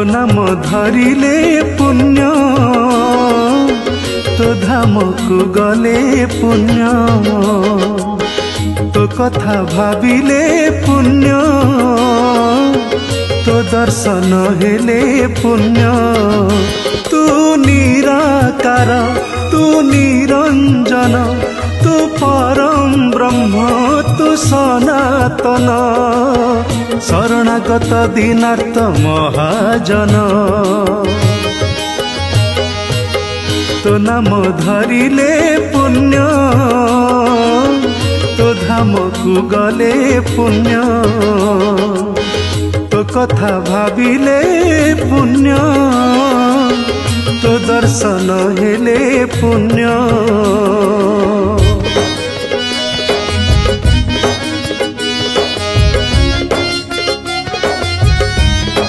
नाम धरिले पुण्य तो धाम को गले पुण्य तो कथा भाविले पुण्य तो दर्शन हेले पुण्य तू निराकार तू निरंजन तू परम ब्रह्म तू सनातन शरणागत दीनार्थ महाजन तो नाम धरिले पुण्य तो धाम को गले पुण्य तो कथा भाविले पुण्य तो दर्शन हेले पुण्य।